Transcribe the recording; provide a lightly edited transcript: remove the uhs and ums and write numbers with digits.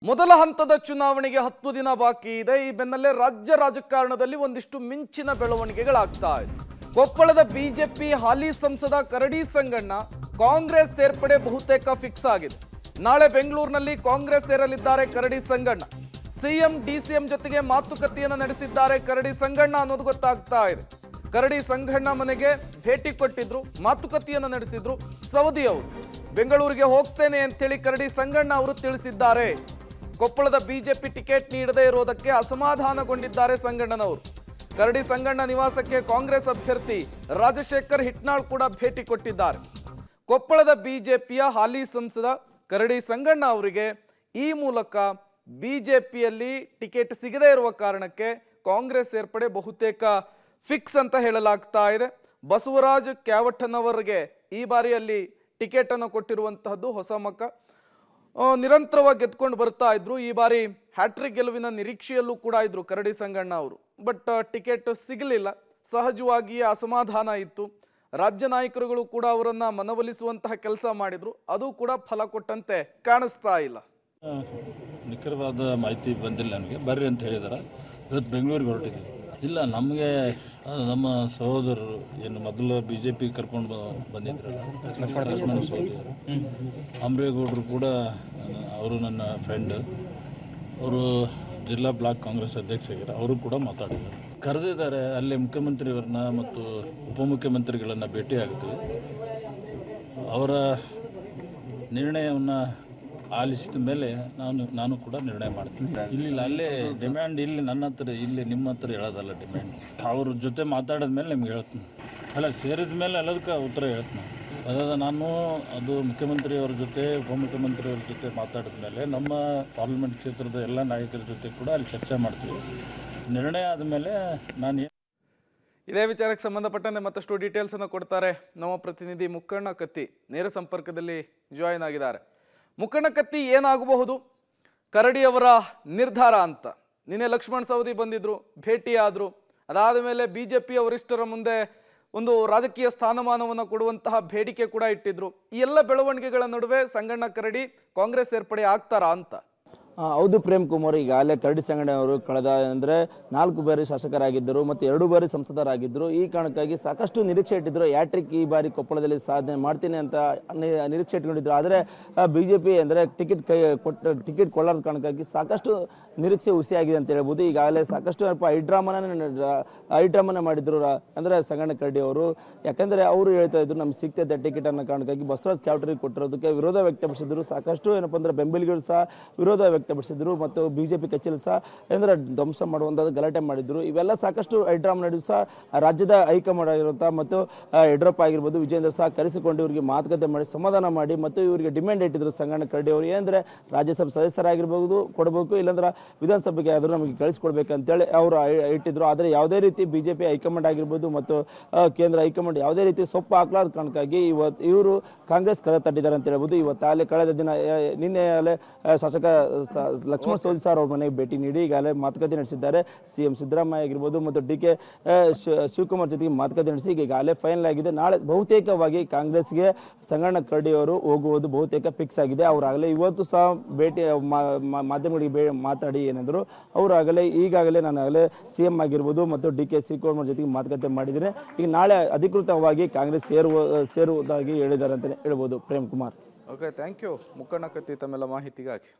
ಮೊದಲ ಹಂತದ ಚುನಾವಣೆಗೆ 10 ದಿನ ಬಾಕಿ ಇದೆ. ಈ ಬೆನ್ನಲ್ಲೇ ರಾಜ್ಯ ರಾಜಕಾರಣದಲ್ಲಿ ಒಂದಿಷ್ಟು ಮಿಂಚಿನ ಬೆಳವಣಿಗೆಗಳಾಗ್ತಾ ಇದೆ. ಕೊಪ್ಪಳದ ಬಿಜೆಪಿ ಹಾಲಿ ಸಂಸದ ಕರಡಿ ಸಂಗಣ್ಣ ಕಾಂಗ್ರೆಸ್ ಸೇರ್ಪಡೆ ಬಹುತೇಕ ಫಿಕ್ಸ್ ಆಗಿದೆ. ನಾಳೆ ಬೆಂಗಳೂರಿನಲ್ಲಿ ಕಾಂಗ್ರೆಸ್ ಸೇರಲಿದ್ದಾರೆ ಕರಡಿ ಸಂಗಣ್ಣ. ಸಿಎಂ ಡಿಸಿಎಂ ಜೊತೆಗೆ ಮಾತುಕತೆಯನ್ನು ನಡೆಸಿದ್ದಾರೆ ಕರಡಿ ಸಂಗಣ್ಣ ಅನ್ನೋದು ಗೊತ್ತಾಗ್ತಾ ಇದೆ. ಕರಡಿ ಸಂಗಣ್ಣ ಮನೆಗೆ ಭೇಟಿ ಕೊಟ್ಟಿದ್ರು, ಮಾತುಕತೆಯನ್ನು ನಡೆಸಿದ್ರು ಸವದಿ ಅವರು. ಬೆಂಗಳೂರಿಗೆ ಹೋಗ್ತೇನೆ ಅಂತೇಳಿ ಕರಡಿ ಸಂಗಣ್ಣ ಅವರು ತಿಳಿಸಿದ್ದಾರೆ. ಕೊಪ್ಪಳದ ಬಿಜೆಪಿ ಟಿಕೆಟ್ ನೀಡದೇ ಇರೋದಕ್ಕೆ ಅಸಮಾಧಾನಗೊಂಡಿದ್ದಾರೆ ಸಂಗಣ್ಣನವರು. ಕರಡಿ ಸಂಗಣ್ಣ ನಿವಾಸಕ್ಕೆ ಕಾಂಗ್ರೆಸ್ ಅಭ್ಯರ್ಥಿ ರಾಜಶೇಖರ್ ಹಿಟ್ನಾಳ್ ಕೂಡ ಭೇಟಿ ಕೊಟ್ಟಿದ್ದಾರೆ. ಕೊಪ್ಪಳದ ಬಿಜೆಪಿಯ ಹಾಲಿ ಸಂಸದ ಕರಡಿ ಸಂಗಣ್ಣ ಅವರಿಗೆ ಈ ಮೂಲಕ ಬಿಜೆಪಿಯಲ್ಲಿ ಟಿಕೆಟ್ ಸಿಗದೇ ಇರುವ ಕಾರಣಕ್ಕೆ ಕಾಂಗ್ರೆಸ್ ಸೇರ್ಪಡೆ ಬಹುತೇಕ ಫಿಕ್ಸ್ ಅಂತ ಹೇಳಲಾಗ್ತಾ ಇದೆ. ಬಸವರಾಜ್ ಕ್ಯಾವಠನವರಿಗೆ ಈ ಬಾರಿಯಲ್ಲಿ ಟಿಕೆಟ್ ಅನ್ನು ಕೊಟ್ಟಿರುವಂತಹದ್ದು ಹೊಸ ಮುಖ. ನಿರಂತರವಾಗಿ ಗೆದ್ಕೊಂಡು ಬರ್ತಾ ಇದ್ರು. ಈ ಬಾರಿ ಹ್ಯಾಟ್ರಿಕ್ ಗೆಲುವಿನ ನಿರೀಕ್ಷೆಯಲ್ಲೂ ಕೂಡ ಇದ್ರು ಕರಡಿ ಸಂಗಣ್ಣ ಅವರು. ಬಟ್ ಟಿಕೆಟ್ ಸಿಗಲಿಲ್ಲ. ಸಹಜವಾಗಿಯೇ ಅಸಮಾಧಾನ ಇತ್ತು. ರಾಜ್ಯ ನಾಯಕರುಗಳು ಕೂಡ ಅವರನ್ನ ಮನವೊಲಿಸುವಂತಹ ಕೆಲಸ ಮಾಡಿದ್ರು. ಅದು ಕೂಡ ಫಲ ಕೊಟ್ಟಂತೆ ಕಾಣಿಸ್ತಾ ಇಲ್ಲ. ನಿಖರವಾದ ಮಾಹಿತಿ ಬಂದಿಲ್ಲ ನನಗೆ. ಬರ್ರಿ ಅಂತ ಹೇಳಿದಾರೆ. ಇವತ್ತು ಬೆಂಗಳೂರಿಗೆ ಹೊರಟಿದ್ದೀವಿ. ಇಲ್ಲ, ನಮಗೆ ನಮ್ಮ ಸಹೋದರರು ಏನು ಮೊದಲು BJP ಕರ್ಕೊಂಡು ಬಂದಿದ್ರಲ್ಲ, ಲಕ್ಷ್ಮಣ ಸಹೋದರರು ಅಂಬ್ರೇಗೌಡರು ಕೂಡ ಅವರು ನನ್ನ ಫ್ರೆಂಡ್. ಅವರು ಜಿಲ್ಲಾ ಬ್ಲಾಕ್ ಕಾಂಗ್ರೆಸ್ ಅಧ್ಯಕ್ಷರಾಗಿದ್ದಾರೆ. ಅವರು ಕೂಡ ಮಾತಾಡಿದ್ದಾರೆ, ಕರೆದಿದ್ದಾರೆ. ಅಲ್ಲಿ ಮುಖ್ಯಮಂತ್ರಿಯವರನ್ನ ಮತ್ತು ಉಪಮುಖ್ಯಮಂತ್ರಿಗಳನ್ನು ಭೇಟಿ ಆಗ್ತೀವಿ. ಅವರ ನಿರ್ಣಯವನ್ನು ಆಲಿಸಿದ ಮೇಲೆ ನಾನು ಕೂಡ ನಿರ್ಣಯ ಮಾಡ್ತೀನಿ. ಇಲ್ಲ ಅಲ್ಲೇ ಡಿಮ್ಯಾಂಡ್ ಇಲ್ಲಿ ನನ್ನ ಹತ್ರ, ಇಲ್ಲಿ ನಿಮ್ಮ ಹತ್ರ ಹೇಳೋದಲ್ಲ ಡಿಮ್ಯಾಂಡ್. ಅವ್ರ ಜೊತೆ ಮಾತಾಡಿದ ಮೇಲೆ ನಿಮ್ಗೆ ಹೇಳ್ತೀನಿ. ಅಲ್ಲ, ಸೇರಿದ ಮೇಲೆ ಎಲ್ಲದಕ್ಕೆ ಉತ್ತರ ಹೇಳ್ತೀನಿ. ಅದಾದ ನಾನು ಅದು ಮುಖ್ಯಮಂತ್ರಿಯವ್ರ ಜೊತೆ ಉಪಮುಖ್ಯಮಂತ್ರಿಯವ್ರ ಜೊತೆ ಮಾತಾಡಿದ ಮೇಲೆ ನಮ್ಮ ಪಾರ್ಲಿಮೆಂಟ್ ಕ್ಷೇತ್ರದ ಎಲ್ಲ ನಾಯಕರ ಜೊತೆ ಕೂಡ ಅಲ್ಲಿ ಚರ್ಚೆ ಮಾಡ್ತೀವಿ. ನಿರ್ಣಯ ಆದಮೇಲೆ ನಾನು ಇದೇ ವಿಚಾರಕ್ಕೆ ಸಂಬಂಧಪಟ್ಟಂತೆ ಮತ್ತಷ್ಟು ಡೀಟೇಲ್ಸ್ ಅನ್ನು ಕೊಡ್ತಾರೆ ನಮ್ಮ ಪ್ರತಿನಿಧಿ ಮುಕ್ಕಣ್ಣ ಕತ್ತಿ. ನೇರ ಸಂಪರ್ಕದಲ್ಲಿ ಜಾಯಿನ್ ಆಗಿದ್ದಾರೆ. ಮುಕ್ಕಣ್ಣ ಕತ್ತಿ, ಏನಾಗಬಹುದು ಕರಡಿಯವರ ನಿರ್ಧಾರ ಅಂತ? ನಿನ್ನೆ ಲಕ್ಷ್ಮಣ್ ಸವದಿ ಬಂದಿದ್ರು, ಭೇಟಿ ಆದ್ರು. ಅದಾದ ಮೇಲೆ ಬಿಜೆಪಿಯ ವರಿಷ್ಠರ ಮುಂದೆ ಒಂದು ರಾಜಕೀಯ ಸ್ಥಾನಮಾನವನ್ನು ಕೊಡುವಂತಹ ಬೇಡಿಕೆ ಕೂಡ ಇಟ್ಟಿದ್ರು. ಈ ಎಲ್ಲ ಬೆಳವಣಿಗೆಗಳ ನಡುವೆ ಸಂಗಣ್ಣ ಕರಡಿ ಕಾಂಗ್ರೆಸ್ ಸೇರ್ಪಡೆ ಆಗ್ತಾರಾ ಅಂತ? ಹೌದು ಪ್ರೇಮ್ ಕುಮಾರ್, ಈಗಾಗಲೇ ಕರಡಿ ಸಂಗಣ್ಣ ಅವರು ಕಳೆದ 4 ಬಾರಿ ಶಾಸಕರಾಗಿದ್ದರು ಮತ್ತು 2 ಬಾರಿ ಸಂಸದರಾಗಿದ್ದರು. ಈ ಕಾರಣಕ್ಕಾಗಿ ಸಾಕಷ್ಟು ನಿರೀಕ್ಷೆ ಇಟ್ಟಿದ್ರು. ಹ್ಯಾಟ್ರಿಕ್ ಈ ಬಾರಿ ಕೊಪ್ಪಳದಲ್ಲಿ ಸಾಧನೆ ಮಾಡ್ತೀನಿ ಅಂತ ನಿರೀಕ್ಷೆ ಇಟ್ಕೊಂಡಿದ್ರು. ಆದರೆ BJP ಅಂದರೆ ಟಿಕೆಟ್ ಕೊಳ್ಳಾರದ ಕಾರಣಕ್ಕಾಗಿ ಸಾಕಷ್ಟು ನಿರೀಕ್ಷೆ ಹುಸಿಯಾಗಿದೆ ಅಂತ ಹೇಳ್ಬೋದು. ಈಗಾಗಲೇ ಸಾಕಷ್ಟು ಐಡ್ರಾಮನ ಮಾಡಿದ್ರು ಅಂದರೆ ಸಂಗಣ್ಣ ಕರಡಿ ಅವರು. ಯಾಕಂದರೆ ಅವರು ಹೇಳ್ತಾ ಇದ್ರು ನಮ್ಗೆ ಸಿಗ್ತೈತೆ ಟಿಕೆಟ್ ಅನ್ನೋ ಕಾರಣಕ್ಕಾಗಿ ಬಸವರಾಜ್ ಕ್ಯಾವಟರಿಗೆ ಕೊಟ್ಟಿರೋದಕ್ಕೆ ವಿರೋಧ ವ್ಯಕ್ತಪಡಿಸಿದ್ರು. ಸಾಕಷ್ಟು ಏನಪ್ಪ ಅಂದರೆ ಬೆಂಬಲಿಗರು ಸಹ ವಿರೋಧ ವ್ಯಕ್ತಪಡಿಸಿದ್ರು ಮತ್ತು BJP ಕಚೇರಿ ಸಹ ಅಂದರೆ ಧ್ವಂಸ ಮಾಡುವಂಥ ಗಲಾಟೆ ಮಾಡಿದ್ರು. ಇವೆಲ್ಲ ಸಾಕಷ್ಟು ಐಡ್ರಾಮ್ ನಡೆದು ಸಹ ರಾಜ್ಯದ ಹೈಕಮಾಂಡ್ ಆಗಿರುವಂಥ ಮತ್ತು ಯಡಿಯೂರಪ್ಪ ಆಗಿರ್ಬೋದು, ವಿಜೇಂದ್ರ ಸಹ ಕರೆಸಿಕೊಂಡು ಇವರಿಗೆ ಮಾತುಕತೆ ಮಾಡಿ ಸಮಾಧಾನ ಮಾಡಿ ಮತ್ತು ಇವರಿಗೆ ಡಿಮ್ಯಾಂಡ್ ಇಟ್ಟಿದ್ರು ಸಂಗಣ್ಣ ಕರಡಿ ಅವರು. ಏನಂದರೆ ರಾಜ್ಯಸಭೆ ಸದಸ್ಯರಾಗಿರ್ಬೋದು ಕೊಡಬೇಕು, ಇಲ್ಲಾಂದ್ರೆ ವಿಧಾನಸಭೆಗೆ ಆದರೂ ನಮಗೆ ಕಳಿಸ್ಕೊಡ್ಬೇಕಂತೇಳಿ ಅವರು ಇಟ್ಟಿದ್ರು. ಆದರೆ ಯಾವುದೇ ರೀತಿ BJP ಹೈಕಮಾಂಡ್ ಆಗಿರ್ಬೋದು ಮತ್ತು ಕೇಂದ್ರ ಹೈಕಮಾಂಡ್ ಯಾವುದೇ ರೀತಿ ಸೊಪ್ಪು ಹಾಕ್ಲಾದ ಕಾರಣಕ್ಕಾಗಿ ಇವರು ಕಾಂಗ್ರೆಸ್ ಕದ ತಟ್ಟಿದ್ದಾರೆ ಅಂತ ಹೇಳ್ಬೋದು. ಇವತ್ತು ಕಳೆದ ದಿನ ನಿನ್ನೆ ಶಾಸಕ ಲಕ್ಷ್ಮಣ ಸವದಿ ಸರ್ ಅವ್ರ ಮನೆಗೆ ಭೇಟಿ ನೀಡಿ ಈಗಾಗಲೇ ಮಾತುಕತೆ ನಡೆಸಿದ್ದಾರೆ. CM ಸಿದ್ದರಾಮಯ್ಯ ಆಗಿರ್ಬೋದು ಮತ್ತು DK ಶಿವಕುಮಾರ್ ಜೊತೆಗೆ ಮಾತುಕತೆ ನಡೆಸಿ ಈಗಾಗಲೇ ಫೈನಲ್ ಆಗಿದೆ. ನಾಳೆ ಬಹುತೇಕವಾಗಿ ಕಾಂಗ್ರೆಸ್ಗೆ ಸಂಗಣ್ಣ ಕರಡಿ ಅವರು ಹೋಗುವುದು ಬಹುತೇಕ ಫಿಕ್ಸ್ ಆಗಿದೆ. ಅವರಾಗಲೇ ಇವತ್ತು ಸಹ ಭೇಟಿ ಮಾಧ್ಯಮಗಳಿಗೆ ಮಾತಾಡಿ ಏನಂದ್ರು, ಅವರಾಗಲೇ ಈಗಾಗಲೇ ನಾನು CM ಆಗಿರ್ಬೋದು ಮತ್ತು DK ಶಿವಕುಮಾರ್ ಜೊತೆಗೆ ಮಾತುಕತೆ ಮಾಡಿದ್ದೀನಿ. ಈಗ ನಾಳೆ ಅಧಿಕೃತವಾಗಿ ಕಾಂಗ್ರೆಸ್ ಸೇರುವುದಾಗಿ ಹೇಳಿದ್ದಾರೆ ಅಂತ ಹೇಳ್ಬೋದು. Prem Kumar. Okay, thank you Mukkanna Katti ತಮ್ಮೆಲ್ಲ ಮಾಹಿತಿಗಾಗಿ.